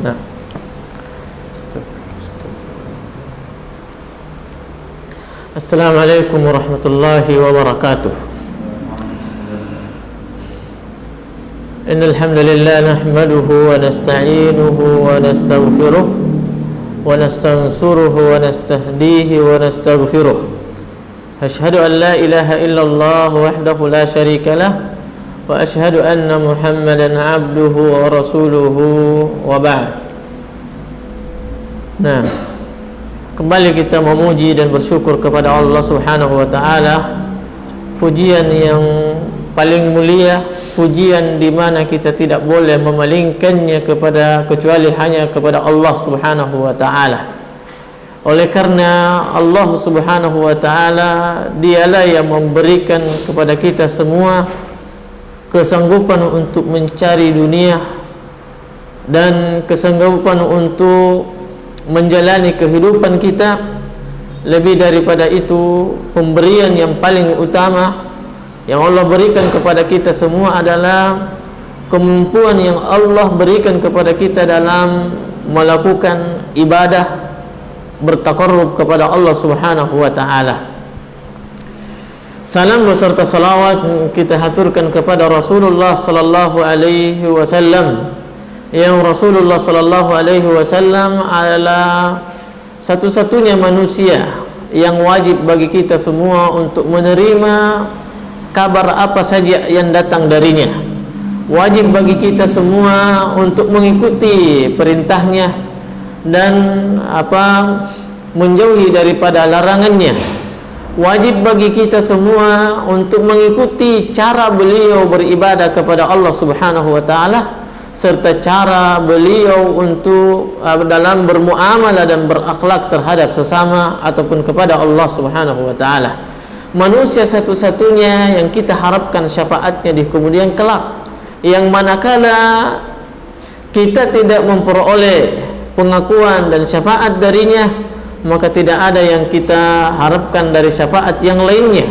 Nah. Assalamualaikum warahmatullahi wabarakatuh. Innal hamdalillah nahmaduhu wa nasta'inuhu wa nastaghfiruh wa nastansuruhu wa nastahdihi wa nastaghfiruh. Ashhadu an la ilaha illallah wahdahu la syarika lah wa ashhadu anna Muhammadan abduhu wa rasuluhu wa ba'd. Nah, kembali kita memuji dan bersyukur kepada Allah Subhanahu wa taala. Pujian yang paling mulia, pujian di mana kita tidak boleh memalingkannya kecuali hanya kepada Allah Subhanahu wa taala. Oleh karena Allah Subhanahu wa taala dialah yang memberikan kepada kita semua kesanggupan untuk mencari dunia dan kesanggupan untuk menjalani kehidupan kita. Lebih daripada itu, pemberian yang paling utama yang Allah berikan kepada kita semua adalah kemampuan yang Allah berikan kepada kita dalam melakukan ibadah, bertaqarrub kepada Allah Subhanahu wa taala. Salam beserta salawat kita haturkan kepada Rasulullah sallallahu alaihi wasallam, yang Rasulullah sallallahu alaihi wasallam adalah satu-satunya manusia yang wajib bagi kita semua untuk menerima kabar apa saja yang datang darinya. Wajib bagi kita semua untuk mengikuti perintahnya dan menjauhi daripada larangannya. Wajib bagi kita semua untuk mengikuti cara beliau beribadah kepada Allah Subhanahu wa taala serta cara beliau untuk dalam bermuamalah dan berakhlak terhadap sesama ataupun kepada Allah Subhanahu wa taala. Manusia satu-satunya yang kita harapkan syafaatnya di kemudian kelak, yang manakala kita tidak memperoleh pengakuan dan syafaat darinya, maka tidak ada yang kita harapkan dari syafaat yang lainnya,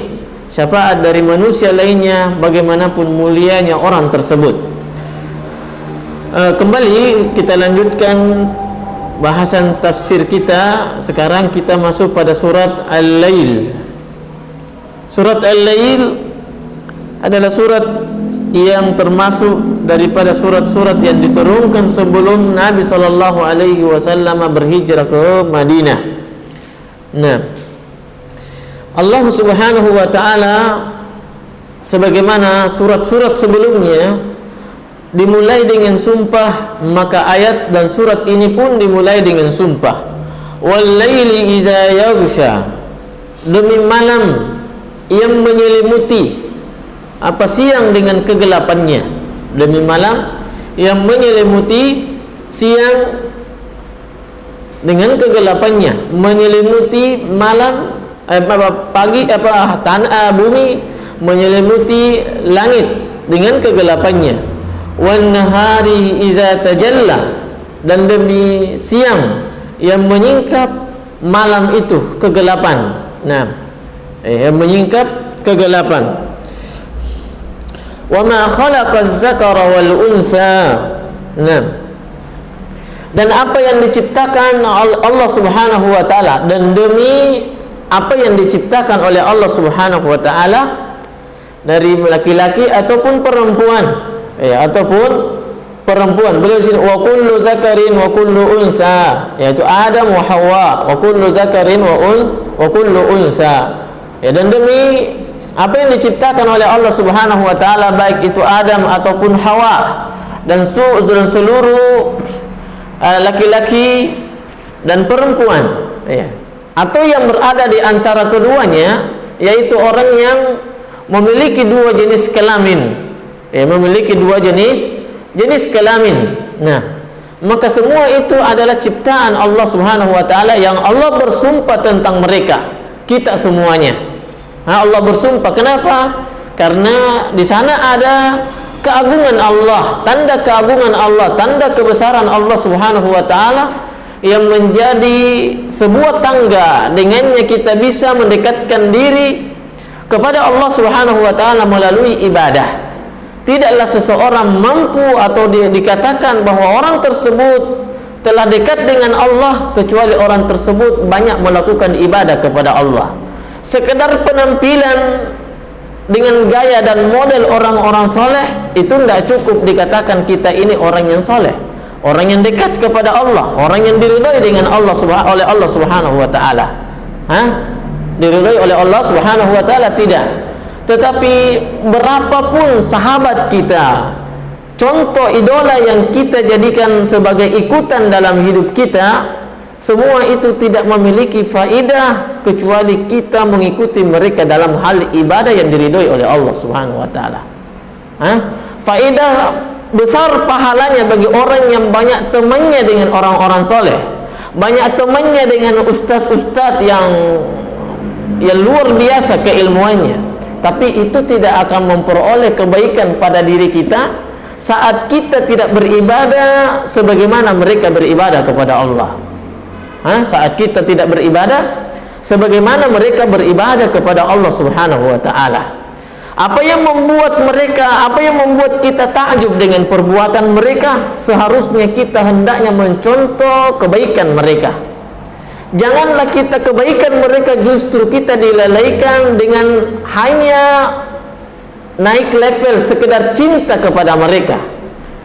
syafaat dari manusia lainnya, bagaimanapun mulianya orang tersebut. Kembali kita lanjutkan bahasan tafsir kita. Sekarang kita masuk pada surat Al-Lail. Surat Al-Lail adalah surat yang termasuk daripada surat-surat yang diturunkan sebelum Nabi sallallahu alaihi wasallam berhijrah ke Madinah. Nah, Allah Subhanahu wa taala sebagaimana surat-surat sebelumnya dimulai dengan sumpah, maka ayat dan surat ini pun dimulai dengan sumpah. Wal laili iza yaghsha, demi malam yang menyelimuti siang dengan kegelapannya. Demi malam yang menyelimuti siang dengan kegelapannya, menyelimuti malam pagi bumi menyelimuti langit dengan kegelapannya. Wan nahari iza tajalla, dan demi siang yang menyingkap malam itu kegelapan. Nah, yang menyingkap kegelapan. Wa ma khalaqaz zakara wal unsa. Nah, dan apa yang diciptakan Allah Subhanahu wa taala, dan demi apa yang diciptakan oleh Allah Subhanahu wa taala dari laki-laki ataupun perempuan, ataupun perempuan. Beliau sini wa kullu zakarin wa kullu unsa, yaitu Adam wa Hawa, wa kullu zakarin wa kullu unsa. Dan demi apa yang diciptakan oleh Allah Subhanahu wa taala, baik itu Adam ataupun Hawa, dan seluruh laki-laki dan perempuan, atau yang berada di antara keduanya, yaitu orang yang memiliki dua jenis kelamin, memiliki dua jenis kelamin. Nah, maka semua itu adalah ciptaan Allah Subhanahu wa taala yang Allah bersumpah tentang mereka, kita semuanya. Allah bersumpah. Kenapa? Karena di sana ada keagungan Allah, tanda keagungan Allah, tanda kebesaran Allah Subhanahu wa taala, yang menjadi sebuah tangga dengannya kita bisa mendekatkan diri kepada Allah Subhanahu wa taala melalui ibadah. Tidaklah seseorang mampu atau dikatakan bahwa orang tersebut telah dekat dengan Allah kecuali orang tersebut banyak melakukan ibadah kepada Allah. Sekedar penampilan dengan gaya dan model orang-orang soleh itu tidak cukup dikatakan kita ini orang yang soleh, orang yang dekat kepada Allah, orang yang diridhai dengan Allah oleh Allah Subhanahu wa taala. Diridhai oleh Allah Subhanahu wa taala tidak. Tetapi berapapun sahabat kita, contoh idola yang kita jadikan sebagai ikutan dalam hidup kita, semua itu tidak memiliki faidah kecuali kita mengikuti mereka dalam hal ibadah yang diridhoi oleh Allah Subhanahu wa taala. Faidah besar pahalanya bagi orang yang banyak temannya dengan orang-orang soleh, banyak temannya dengan ustadz-ustadz yang luar biasa keilmuannya, tapi itu tidak akan memperoleh kebaikan pada diri kita saat kita tidak beribadah sebagaimana mereka beribadah kepada Allah. Saat kita tidak beribadah sebagaimana mereka beribadah kepada Allah Subhanahu wa taala. Apa yang membuat kita takjub dengan perbuatan mereka? Seharusnya kita hendaknya mencontoh kebaikan mereka. Janganlah kita kebaikan mereka justru kita dilalaikan dengan hanya naik level sekedar cinta kepada mereka,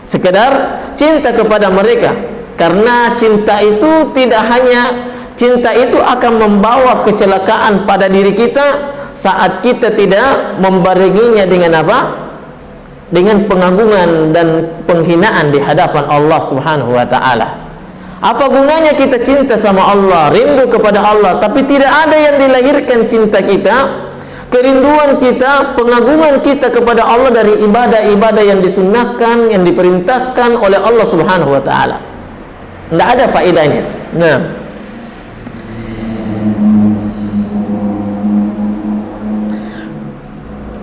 sekedar cinta kepada mereka. Karena cinta itu cinta itu akan membawa kecelakaan pada diri kita saat kita tidak membarenginya dengan apa? Dengan pengagungan dan penghinaan di hadapan Allah Subhanahu wa taala. Apa gunanya kita cinta sama Allah, rindu kepada Allah, tapi tidak ada yang dilahirkan cinta kita, kerinduan kita, pengagungan kita kepada Allah dari ibadah-ibadah yang disunnahkan, yang diperintahkan oleh Allah Subhanahu wa taala. Tidak ada faedahnya.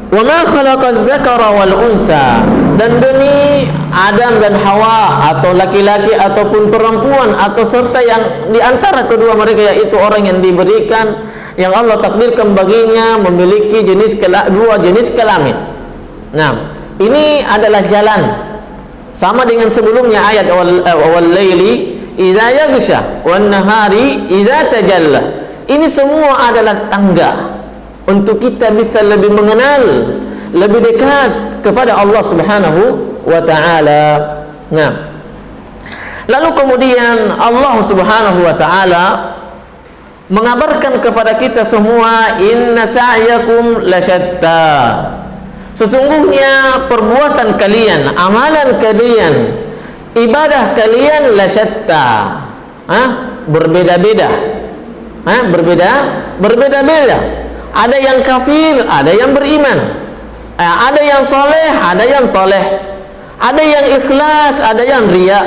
Wa ma khalaqaz zakara wal unsa, dan demi Adam dan Hawa, atau laki-laki ataupun perempuan, atau serta yang di antara kedua mereka, yaitu orang yang diberikan, yang Allah takdirkan baginya memiliki dua jenis kelamin. Ini adalah jalan sama dengan sebelumnya ayat wal laili idza yaghsha wan nahari idza tajalla. Ini semua adalah tangga untuk kita bisa lebih mengenal, lebih dekat kepada Allah Subhanahu wa ta'ala. Lalu kemudian Allah Subhanahu wa ta'ala mengabarkan kepada kita semua, inna sa'yakum lasyatta, sesungguhnya perbuatan kalian, amalan kalian, ibadah kalian lasyatta, berbeda-beda, berbeda-beda. Ada yang kafir, ada yang beriman, ada yang soleh, ada yang toleh, ada yang ikhlas, ada yang riya.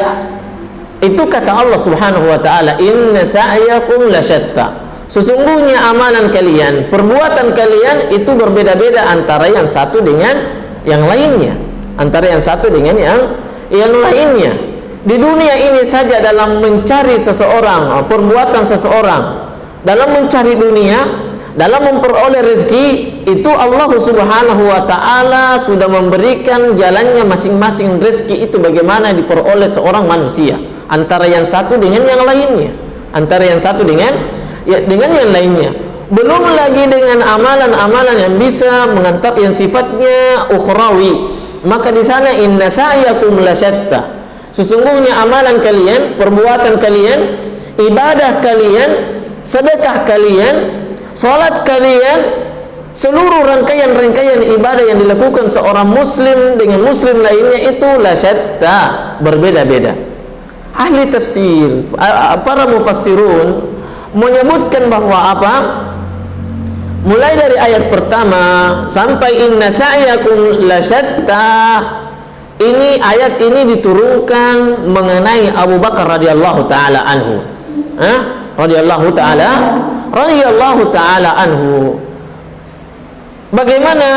Itu kata Allah Subhanahu wa ta'ala, inna sa'yakum lasyatta, sesungguhnya amalan kalian, perbuatan kalian itu berbeda-beda antara yang satu dengan yang lainnya, antara yang satu dengan yang lainnya. Di dunia ini saja, dalam mencari seseorang, perbuatan seseorang dalam mencari dunia, dalam memperoleh rezeki, itu Allah Subhanahu wa ta'ala sudah memberikan jalannya masing-masing rezeki itu bagaimana diperoleh seorang manusia, antara yang satu dengan yang lainnya, antara yang satu dengan yang lainnya. Belum lagi dengan amalan-amalan yang bisa mengantar yang sifatnya ukhrawi. Maka di sana inna sa'yakum lasyatta, sesungguhnya amalan kalian, perbuatan kalian, ibadah kalian, sedekah kalian, salat kalian, seluruh rangkaian-rangkaian ibadah yang dilakukan seorang muslim dengan muslim lainnya itu lasyatta, berbeda-beda. Ahli tafsir, para mufassirun menyebutkan bahwa apa? Mulai dari ayat pertama sampai inna sa'yakum lasyatta, ini ayat ini diturunkan mengenai Abu Bakar radhiyallahu taala anhu. Radhiyallahu taala anhu. Bagaimana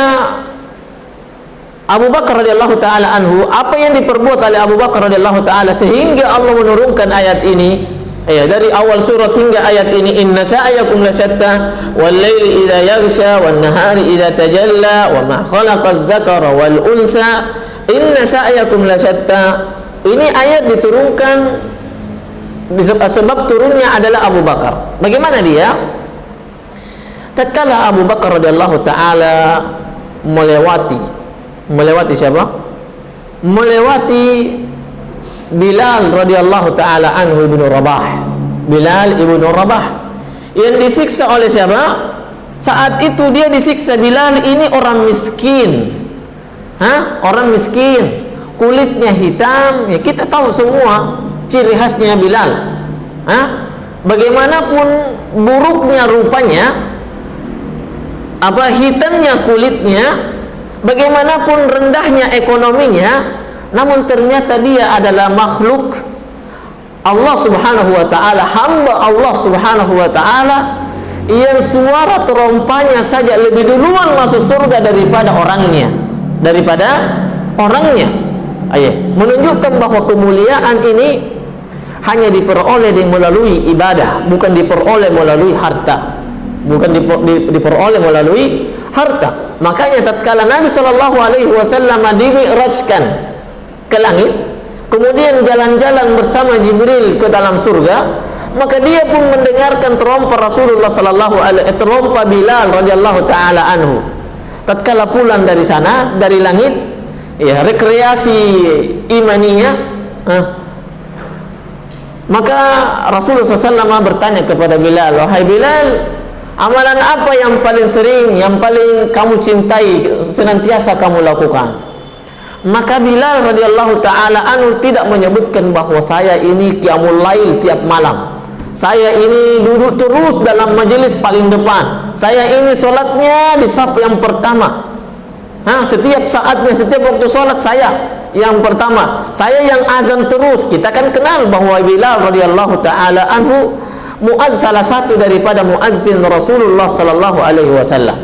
Abu Bakar radhiyallahu taala anhu, apa yang diperbuat oleh Abu Bakar radhiyallahu taala sehingga Allah menurunkan ayat ini, dari awal surat hingga ayat ini, inna sa'yakum lasyatta wal laili idza yaghsha wan nahari idza tajalla wa ma khalaqaz zakara wal unsa inna sa'yakum lasyatta. Ini ayat diturunkan sebab turunnya adalah Abu Bakar. Bagaimana dia? Tatkala Abu Bakar radhiyallahu taala melewati siapa? Melewati Bilal radhiyallahu taala anhu bin Rabah. Bilal ibnu Rabah yang disiksa oleh siapa? Saat itu dia disiksa. Bilal ini orang miskin. Orang miskin, kulitnya hitam. Ya, kita tahu semua ciri khasnya Bilal. Bagaimanapun buruknya rupanya, hitamnya kulitnya, bagaimanapun rendahnya ekonominya, namun ternyata dia adalah makhluk Allah subhanahu wa ta'ala, hamba Allah subhanahu wa ta'ala, yang suara terompanya saja lebih duluan masuk surga daripada orangnya. Menunjukkan bahwa kemuliaan ini hanya diperoleh melalui ibadah, bukan diperoleh melalui harta. Diperoleh melalui harta. Makanya tatkala Nabi sallallahu alaihi wasallam dimi'rajkan ke langit, kemudian jalan-jalan bersama Jibril ke dalam surga, maka dia pun mendengarkan terompa Rasulullah sallallahu alaihi terompa Bilal radhiyallahu taala anhu. Tatkala pulang dari sana, dari langit, ya, rekreasi imaniyah, maka Rasulullah SAW bertanya kepada Bilal, wahai Bilal, amalan apa yang paling sering, yang paling kamu cintai, senantiasa kamu lakukan? Maka Bilal radhiyallahu taala anhu tidak menyebutkan bahwa saya ini qiyamul lail tiap malam, saya ini duduk terus dalam majelis paling depan, saya ini sholatnya di saf yang pertama, setiap saatnya, setiap waktu sholat saya yang pertama, saya yang azan terus. Kita kan kenal bahwa Bilal radhiyallahu taala anhu salah satu daripada muazzin Rasulullah sallallahu alaihi wasallam.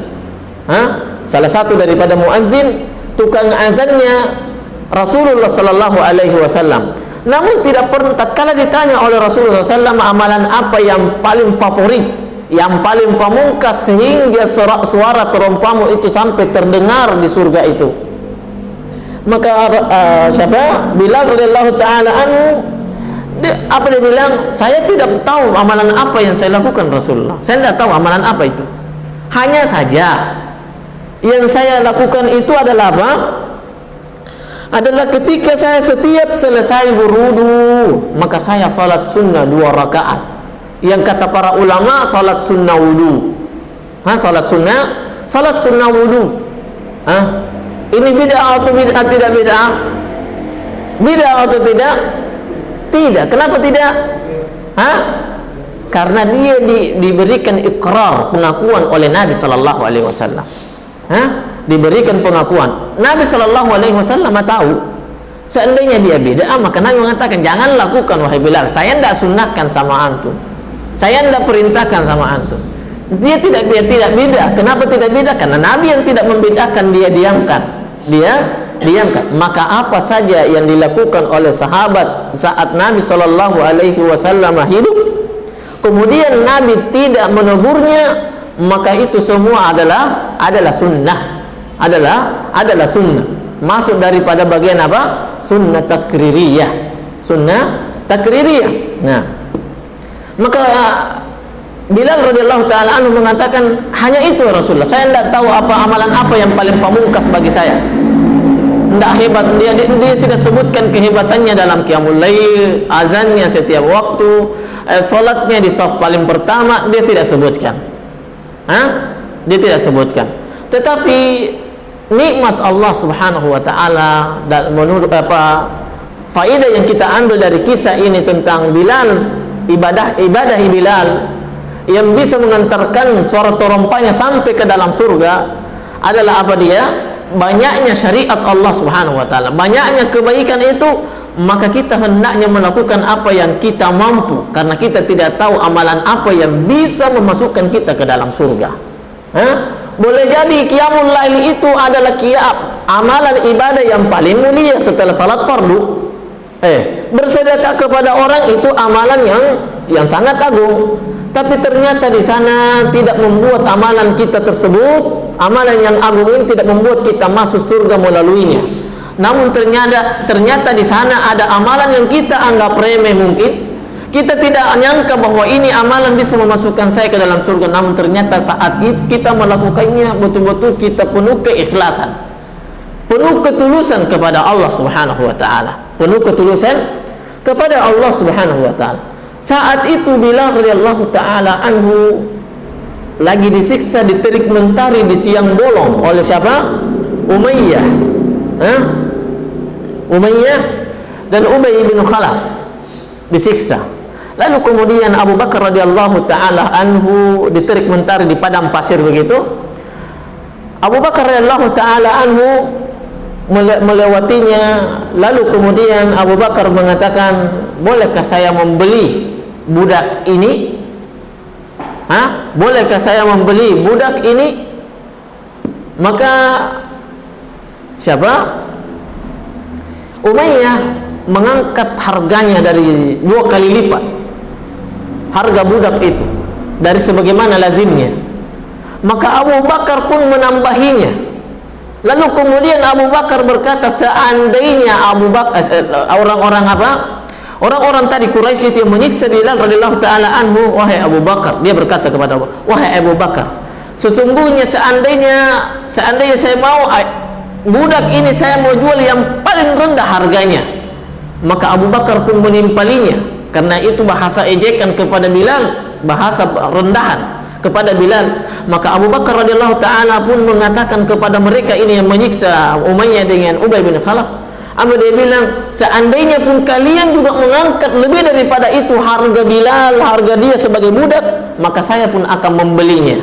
Salah satu daripada muazzin, tukang azannya Rasulullah sallallahu alaihi wasallam. Namun tidak pernah tatkala ditanya oleh Rasulullah SAW amalan apa yang paling favorit, yang paling pamungkas sehingga suara terompamu itu sampai terdengar di surga itu, maka Bilal radhiyallahu taala anhu, dia bilang, saya tidak tahu amalan apa yang saya lakukan Rasulullah. Saya tidak tahu amalan apa itu. Hanya saja yang saya lakukan itu adalah apa? Adalah ketika saya setiap selesai berwudu, maka saya salat sunnah 2 rakaat. Yang kata para ulama, salat sunnah wudu. Salat sunnah wudu. Ini bid'ah atau bid'ah tidak bid'ah? Bid'ah atau tidak? Tidak. Kenapa tidak? Karena dia diberikan ikrar, pengakuan oleh Nabi sallallahu alaihi wasallam. Diberikan pengakuan. Nabi sallallahu alaihi wasallam tahu seandainya dia bid'ah, maka Nabi mengatakan, jangan lakukan wahai Bilal, saya tidak sunnahkan sama antum, saya tidak perintahkan sama antum. Dia tidak bid'ah. Kenapa tidak bid'ah? Karena Nabi yang tidak membid'ahkan, dia diamkan. Maka apa saja yang dilakukan oleh sahabat saat Nabi sallallahu alaihi wasallam hidup, kemudian Nabi tidak menegurnya, maka itu semua adalah sunnah. Adalah sunnah. Masuk daripada bagian apa? Sunnah takririyah. Nah, maka Bilal radhiyallahu taala anhu mengatakan, hanya itu ya Rasulullah, saya tidak tahu amalan apa yang paling pamungkas bagi saya. Tidak hebat, dia tidak sebutkan kehebatannya dalam qiyamul lail, azannya setiap waktu, salatnya di saf paling pertama, dia tidak sebutkan. Dia tidak sebutkan. Tetapi nikmat Allah subhanahu wa ta'ala, dan menurut faedah yang kita ambil dari kisah ini tentang Bilal, ibadah Bilal yang bisa mengantarkan suara terompanya sampai ke dalam surga adalah apa dia? Banyaknya syariat Allah subhanahu wa ta'ala, banyaknya kebaikan itu. Maka kita hendaknya melakukan apa yang kita mampu, karena kita tidak tahu amalan apa yang bisa memasukkan kita ke dalam surga. Boleh jadi qiyamul lail itu adalah amalan ibadah yang paling mulia setelah salat fardu. Bersedekah kepada orang itu amalan yang sangat agung. Tapi ternyata di sana tidak membuat amalan kita tersebut, amalan yang agung ini tidak membuat kita masuk surga melaluinya. Namun ternyata di sana ada amalan yang kita anggap remeh mungkin, Kita tidak nyangka bahwa ini amalan bisa memasukkan saya ke dalam surga, namun ternyata saat kita melakukannya betul-betul kita penuh keikhlasan, penuh ketulusan kepada Allah Subhanahu wa taala, penuh ketulusan kepada Allah Subhanahu wa taala. Saat itu Bilal radhiyallahu taala anhu lagi disiksa, diterik mentari di siang bolong oleh siapa? Umayyah. Umayyah dan Ubay bin Khalaf disiksa. Lalu kemudian Abu Bakar radhiyallahu taala anhu diterik mentari di padang pasir begitu. Abu Bakar radhiyallahu taala anhu melewatinya. Lalu kemudian Abu Bakar mengatakan, bolehkah saya membeli budak ini? Bolehkah saya membeli budak ini? Maka siapa? Umayyah mengangkat harganya dari 2 kali lipat harga budak itu dari sebagaimana lazimnya. Maka Abu Bakar pun menambahinya. Lalu kemudian Abu Bakar berkata, seandainya Abu Bakar orang-orang tadi Quraisy itu yang menyiksa Bilal radhiyallahu taala anhu, wahai Abu Bakar, dia berkata kepada wahai Abu Bakar, sesungguhnya seandainya saya mau budak ini saya mau jual yang paling rendah harganya. Maka Abu Bakar pun menimpalinya, karena itu bahasa ejekan kepada Bilal, bahasa rendahan kepada Bilal. Maka Abu Bakar radhiyallahu taala pun mengatakan kepada mereka ini yang menyiksa Umayyah dengan Ubay bin Khalaf, dia bilang, seandainya pun kalian juga mengangkat lebih daripada itu harga Bilal, harga dia sebagai budak, maka saya pun akan membelinya.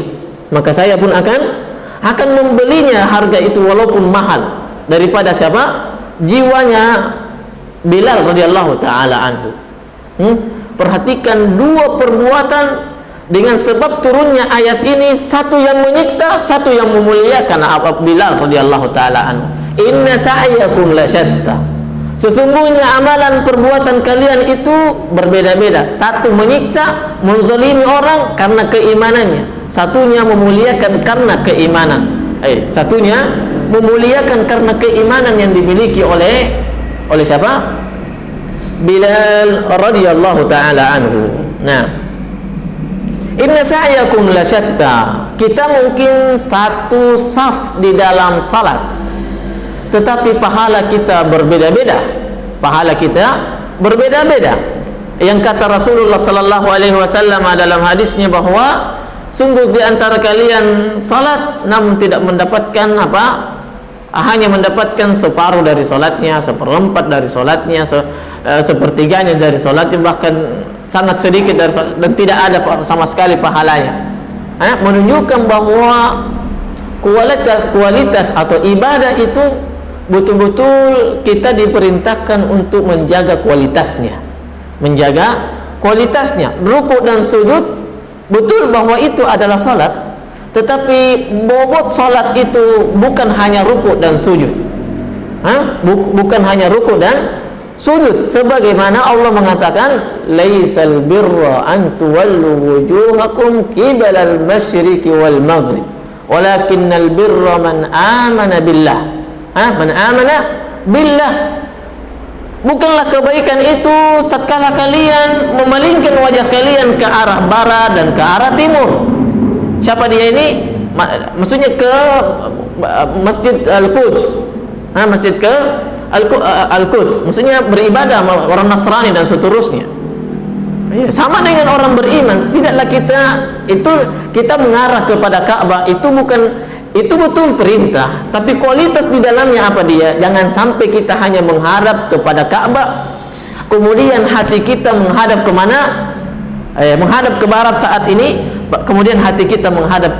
Maka saya pun akan membelinya harga itu walaupun mahal daripada siapa? Jiwanya Bilal radhiyallahu taala anhu. Perhatikan dua perbuatan dengan sebab turunnya ayat ini, satu yang menyiksa, satu yang memuliakan Bilal radhiyallahu taala anhu. Inna sa'yakum lasyatta. Sesungguhnya amalan perbuatan kalian itu berbeda-beda. Satu menyiksa, menzalimi orang karena keimanannya. Satunya memuliakan karena keimanan. Satunya memuliakan karena keimanan yang dimiliki oleh siapa? Bilal radhiyallahu taala anhu. Nah, inna sa'yakum lasyatta. Kita mungkin satu saf di dalam salat, tetapi pahala kita berbeda-beda. Pahala kita berbeda-beda. Yang kata Rasulullah sallallahu alaihi wasallam dalam hadisnya bahwa sungguh di antara kalian salat namun tidak mendapatkan hanya mendapatkan separuh dari salatnya, seperempat dari salatnya, sepertiganya dari salatnya, bahkan sangat sedikit dari salat, dan tidak ada sama sekali pahalanya. Menunjukkan bahwa kualitas atau ibadah itu betul-betul kita diperintahkan untuk menjaga kualitasnya. Menjaga kualitasnya. Rukuk dan sujud betul bahwa itu adalah salat, tetapi bobot salat itu bukan hanya rukuk dan sujud. Bukan hanya rukuk dan sujud, sebagaimana Allah mengatakan, laisal birra an tuwallu wujuhakum qibalal masyriqi wal maghrib walakinnal birra man amana billah. Man amana billah. Bukanlah kebaikan itu tatkala kalian memalingkan wajah kalian ke arah barat dan ke arah timur. Siapa dia ini? Maksudnya ke Masjid Al-Quds. Masjid ke Al-Quds. Maksudnya beribadah orang Nasrani dan seterusnya. Sama dengan orang beriman. Tidaklah kita mengarah kepada Ka'bah, itu betul perintah, tapi kualitas di dalamnya apa dia? Jangan sampai kita hanya menghadap kepada Ka'bah, kemudian hati kita menghadap kemana? Menghadap ke barat saat ini, kemudian hati kita menghadap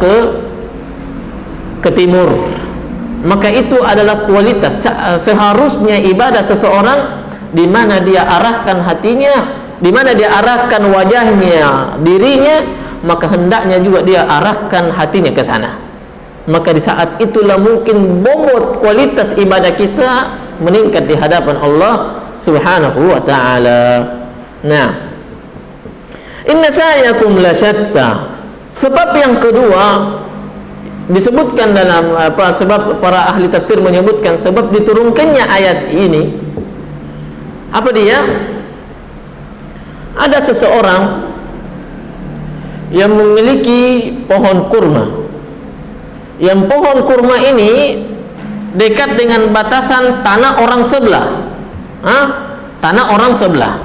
ke timur. Maka itu adalah kualitas. Seharusnya ibadah seseorang di mana dia arahkan hatinya, di mana dia arahkan wajahnya, dirinya, maka hendaknya juga dia arahkan hatinya ke sana. Maka di saat itulah mungkin bobot kualitas ibadah kita meningkat di hadapan Allah Subhanahu wa ta'ala. Nah, inna sa'yakum lasyatta. Sebab yang kedua disebutkan dalam sebab para ahli tafsir menyebutkan sebab diturunkannya ayat ini. Apa dia? Ada seseorang yang memiliki pohon kurma. Yang pohon kurma ini dekat dengan batasan tanah orang sebelah. Tanah orang sebelah.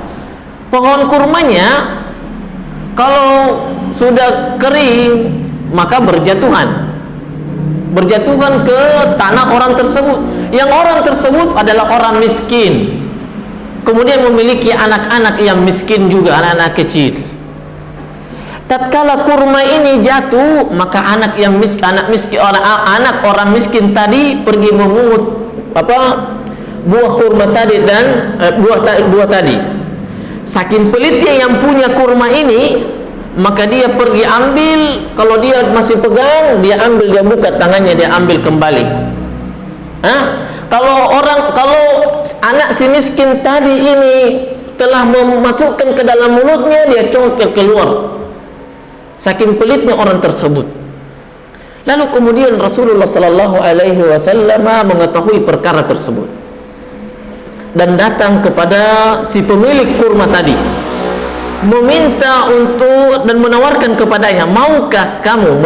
Pohon kurmanya kalau sudah kering maka berjatuhan ke tanah orang tersebut. Yang orang tersebut adalah orang miskin, kemudian memiliki anak-anak yang miskin juga, anak-anak kecil. Tatkala kurma ini jatuh, maka anak orang miskin tadi pergi memungut buah kurma tadi dan buah tadi. Saking pelitnya yang punya kurma ini, maka dia pergi ambil. Kalau dia masih pegang, dia ambil, dia buka tangannya, dia ambil kembali. Kalau anak si miskin tadi ini telah memasukkan ke dalam mulutnya, dia congkel keluar. Saking pelitnya orang tersebut. Lalu kemudian Rasulullah sallallahu alaihi wasallam mengetahui perkara tersebut dan datang kepada si pemilik kurma tadi, meminta untuk dan menawarkan kepadanya, maukah kamu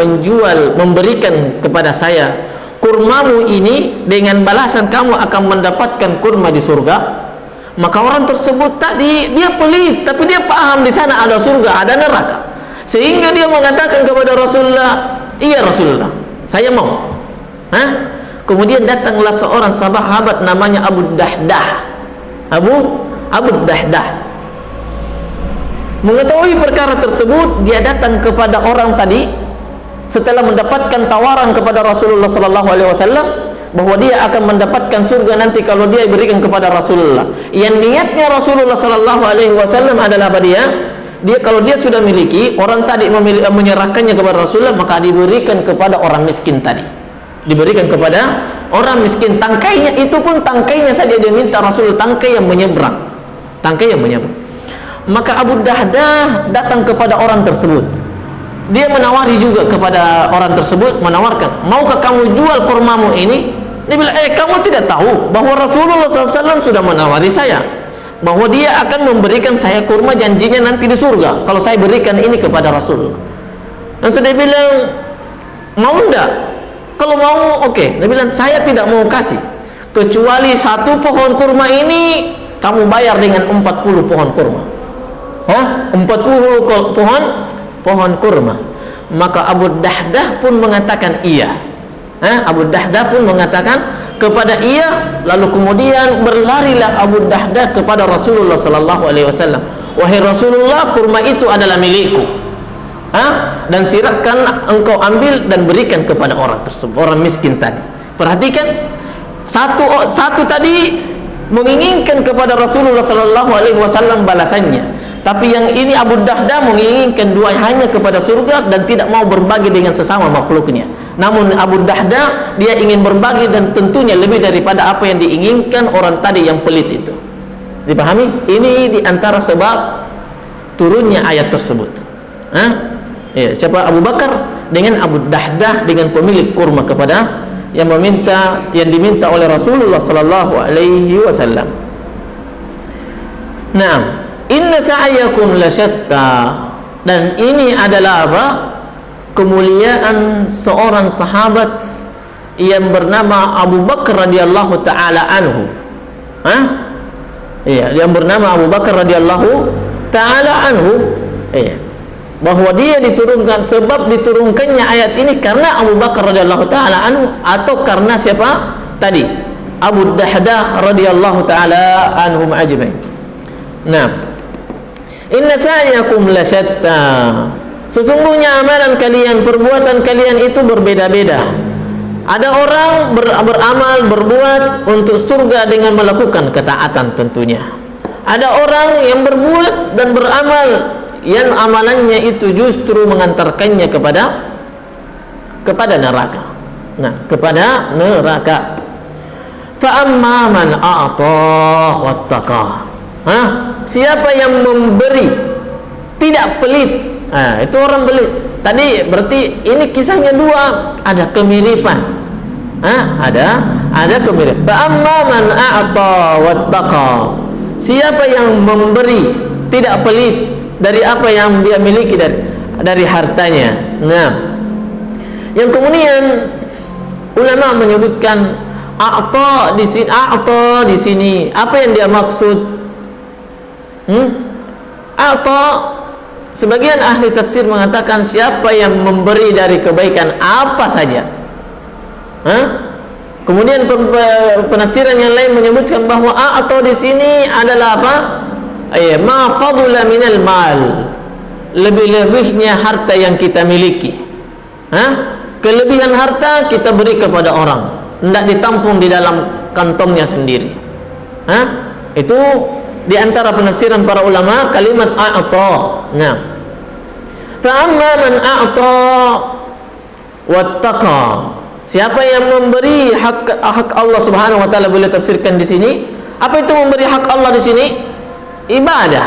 memberikan kepada saya kurmamu ini, dengan balasan kamu akan mendapatkan kurma di surga. Maka orang tersebut tadi dia pelit, tapi dia paham di sana ada surga, ada neraka, sehingga dia mengatakan kepada Rasulullah, iya Rasulullah, saya mau. Kemudian datanglah seorang sahabat namanya Abu Dahdah. Mengetahui perkara tersebut, dia datang kepada orang tadi setelah mendapatkan tawaran kepada Rasulullah sallallahu alaihi wasallam bahwa dia akan mendapatkan surga nanti kalau dia berikan kepada Rasulullah. Yang niatnya Rasulullah sallallahu alaihi wasallam adalah apa dia kalau dia sudah miliki, orang tadi menyerahkannya kepada Rasulullah, maka diberikan kepada orang miskin tadi. Diberikan kepada orang miskin. Tangkainya itu pun tangkainya saja dia minta Rasulullah, tangkai yang menyeberang. Maka Abu Dahdah datang kepada orang tersebut. Dia menawari juga kepada orang tersebut, menawarkan, maukah kamu jual kurmamu ini? Dia bilang, kamu tidak tahu bahwa Rasulullah SAW sudah menawari saya bahwa dia akan memberikan saya kurma, janjinya nanti di surga kalau saya berikan ini kepada Rasulullah. Dan sudah bilang, mau enggak? Kalau mau, oke. Dia bilang, saya tidak mau kasih kecuali satu pohon kurma ini kamu bayar dengan 40 pohon kurma. 40 pohon kurma. Maka Abu Dahdah pun mengatakan iya. Abu Dahdah pun mengatakan kepada iya. Lalu kemudian berlarilah Abu Dahdah kepada Rasulullah sallallahu alaihi wasallam. Wahai Rasulullah, kurma itu adalah milikku. Dan silakan engkau ambil dan berikan kepada orang tersebut, orang miskin tadi. Perhatikan, satu tadi menginginkan kepada Rasulullah sallallahu alaihi wasallam balasannya. Tapi yang ini Abu Dahdah menginginkan dua, hanya kepada surga dan tidak mau berbagi dengan sesama makhluknya. Namun Abu Dahdah dia ingin berbagi dan tentunya lebih daripada apa yang diinginkan orang tadi yang pelit itu. Dipahami? Ini diantara sebab turunnya ayat tersebut. Siapa Abu Bakar dengan Abu Dahdah dengan pemilik kurma kepada yang diminta oleh Rasulullah sallallahu alaihi wasallam. Nah, inna sa'yakum lasyatta, dan ini adalah apa? Kemuliaan seorang sahabat yang bernama Abu Bakar radhiyallahu taala anhu. Yang bernama Abu Bakar radhiyallahu taala anhu. Bahwa dia diturunkan, sebab diturunkannya ayat ini karena Abu Bakar radhiyallahu taala anhu, atau karena siapa? Tadi Abu Dahdah radhiyallahu taala anhum ajmain. Nah, inna sa'yakum lasyatta, sesungguhnya amalan kalian, perbuatan kalian itu berbeda-beda. Ada orang beramal, berbuat untuk surga dengan melakukan ketaatan tentunya. Ada orang yang berbuat dan beramal yang amalannya itu justru mengantarkannya kepada neraka. Kepada neraka. Fa amma man a'ta wattaqa. Siapa yang memberi, tidak pelit. Itu orang pelit. Tadi berarti ini kisahnya dua, ada kemiripan. Ada kemiripan. Fa amma man a'ta wattaqa. Siapa yang memberi, tidak pelit, dari apa yang dia miliki dari hartanya. Nah, yang kemudian ulama menyebutkan a'ta di sini apa yang dia maksud? A'ta, sebagian ahli tafsir mengatakan siapa yang memberi dari kebaikan apa saja. Kemudian penafsiran yang lain menyebutkan bahwa a'ta di sini adalah apa? Ma fadula minal mal, lebih-lebihnya harta yang kita miliki. Kelebihan harta kita beri kepada orang, tidak ditampung di dalam kantongnya sendiri. Itu di antara penafsiran para ulama kalimat a'ta. Nah, fa amma man a'ta wattaqa, siapa yang memberi hak Allah Subhanahu wa taala, boleh tafsirkan di sini. Apa itu memberi hak Allah di sini? Ibadah.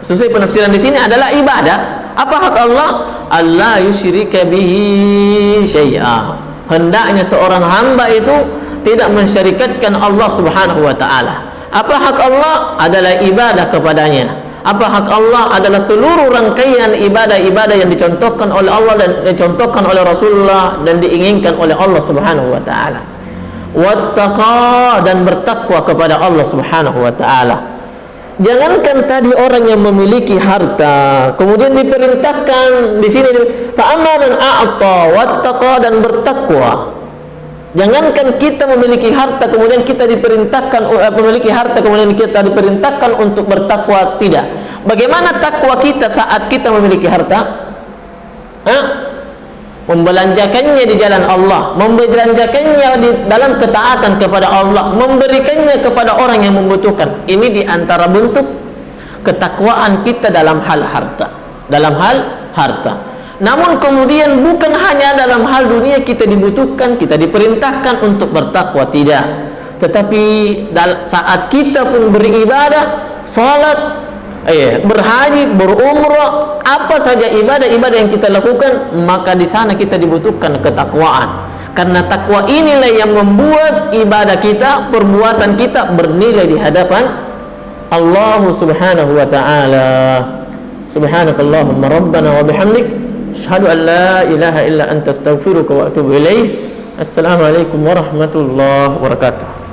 Sesuai penafsiran di sini adalah ibadah. Apa hak Allah? Allah yusyrika bihi syai'a. Hendaknya seorang hamba itu tidak mensyarikatkan Allah Subhanahu wa taala. Apa hak Allah? Adalah ibadah kepadanya. Apa hak Allah? Adalah seluruh rangkaian ibadah-ibadah yang dicontohkan oleh Allah dan dicontohkan oleh Rasulullah dan diinginkan oleh Allah Subhanahu wa taala. Wattaqa, dan bertakwa kepada Allah Subhanahu wa taala. Jangankan tadi orang yang memiliki harta, kemudian diperintahkan di sini fa amma man a'ta wattaqa, dan bertakwa. Jangankan kita memiliki harta kemudian kita diperintahkan memiliki harta kemudian kita diperintahkan untuk bertakwa, tidak. Bagaimana takwa kita saat kita memiliki harta? Membelanjakannya di jalan Allah, membelanjakannya di dalam ketaatan kepada Allah, memberikannya kepada orang yang membutuhkan. Ini di antara bentuk ketakwaan kita dalam hal harta. Namun kemudian bukan hanya dalam hal dunia kita dibutuhkan, kita diperintahkan untuk bertakwa, tidak. Tetapi saat kita pun beribadah, salat, berhaji, berumrah, apa saja ibadah-ibadah yang kita lakukan, maka di sana kita dibutuhkan ketakwaan. Karena takwa inilah yang membuat ibadah kita, perbuatan kita bernilai di hadapan Allah Subhanahu wa taala. Subhanakallahumma rabbana wa bihamdik, asyhadu an la ilaha illa anta astaghfiruka wa atubu ilaik. Assalamualaikum warahmatullahi wabarakatuh.